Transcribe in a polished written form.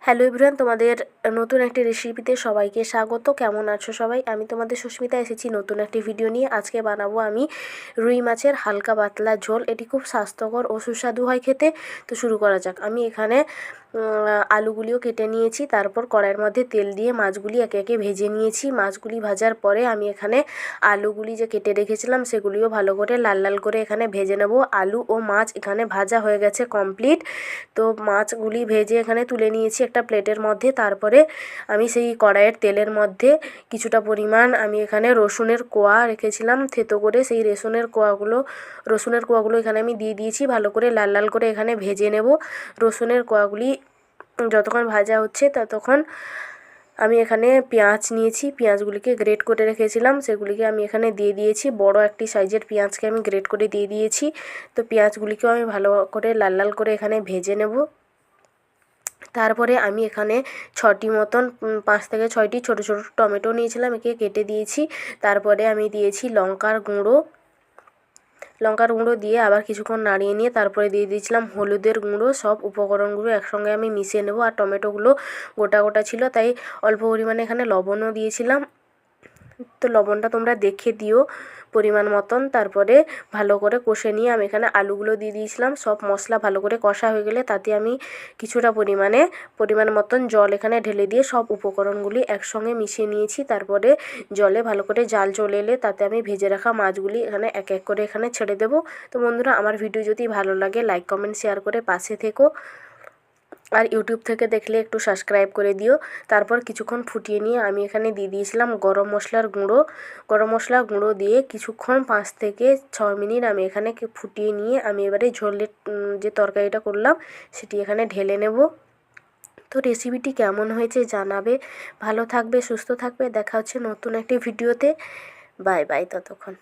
Hello everyone, তোমাদের নতুন একটি রেসিপিতে সবাইকে স্বাগত। কেমন আছো সবাই? আমি তোমাদের সুস্মিতা এসেছি নতুন একটি ভিডিও নিয়ে। আজকে বানাবো আমি রুই মাছের হালকা পাতলা ঝোল। এটি খুব স্বাস্থ্যকর ও সুস্বাদু হয় খেতে। তো শুরু করা যাক। আমি এখানে আলুগুলিও কেটে নিয়েছি। তারপর কড়াইয়ের মধ্যে তেল দিয়ে মাছগুলি একে একে ভেজে নিয়েছি। মাছগুলি ভাজার পরে আমি এখানে আলুগুলি যে কেটে রেখেছিলাম সেগুলিও ভালো করে লাল লাল করে এখানে ভেজে নেব। আলু ও মাছ এখানে ভাজা হয়ে গেছে কমপ্লিট। তো মাছগুলি ভেজে এখানে তুলে নিয়েছি একটা প্লেটের মধ্যে। তারপরে আমি সেই কড়াইয়ের তেলের মধ্যে কিছুটা পরিমাণ আমি এখানে রসুনের কোয়া রেখেছিলাম থেতো করে, সেই রসুনের কোয়াগুলো এখানে আমি দিয়ে দিয়েছি। ভালো করে লাল লাল করে এখানে ভেজে নেব। রসুনের কোয়াগুলি যতক্ষণ ভাজা হচ্ছে ততক্ষণ আমি এখানে পেঁয়াজ নিয়েছি, পেঁয়াজগুলিকে গ্রেট করে রেখেছিলাম, সেগুলিকে আমি এখানে দিয়ে দিয়েছি। বড় একটি সাইজের পেঁয়াজকে আমি গ্রেট করে দিয়ে দিয়েছি। তো পেঁয়াজগুলিকেও আমি ভালো করে লাল লাল করে এখানে ভেজে নেব। তারপরে আমি এখানে 6টি মতন 5 থেকে 6টি ছোটো ছোটো টমেটো নিয়েছিলাম, একে কেটে দিয়েছি। তারপরে আমি দিয়েছি লঙ্কার গুঁড়ো দিয়ে আবার কিছুক্ষণ নাড়িয়ে নিয়ে তারপরে দিয়ে দিয়েছিলাম হলুদের গুঁড়ো। সব উপকরণগুলো একসঙ্গে আমি মিশিয়ে নেব। আর টমেটোগুলো গোটা গোটা ছিল তাই অল্প পরিমাণে এখানে লবণও দিয়েছিলাম। তো লবণটা তোমরা দেখে দিও পরিমাণ মতন। তারপরে ভালো করে কষে নিয়ে আমি এখানে আলুগুলো দিয়ে দিয়েছিলাম। সব মশলা ভালো করে কষা হয়ে গেলে তাতে আমি কিছুটা পরিমাণ মতন জল এখানে ঢেলে দিয়ে সব উপকরণগুলি একসঙ্গে মিশিয়ে নিয়েছি। তারপরে জলে ভালো করে জাল চলে এলে তাতে আমি ভেজে রাখা মাছগুলি এখানে এক এক করে এখানে ছেড়ে দেবো। তো বন্ধুরা, আমার ভিডিও যদি ভালো লাগে লাইক কমেন্ট শেয়ার করে পাশে থেকো। আর ইউটিউব থেকে দেখলে একটু সাবস্ক্রাইব করে দিও। তারপর কিছুক্ষণ ফুটিয়ে নিয়ে আমি এখানে দিয়ে দিয়েছিলাম গরম মশলার গুঁড়ো দিয়ে কিছুক্ষণ 5 থেকে 6 মিনিট আমি এখানে ফুটিয়ে নিয়ে আমি এবারে ঝোলের যে তরকারিটা করলাম সেটি এখানে ঢেলে নেব। তো রেসিপিটি কেমন হয়েছে জানাবে। ভালো থাকবে, সুস্থ থাকবে। দেখা হচ্ছে নতুন একটি ভিডিওতে। বাই বাই ততক্ষণ।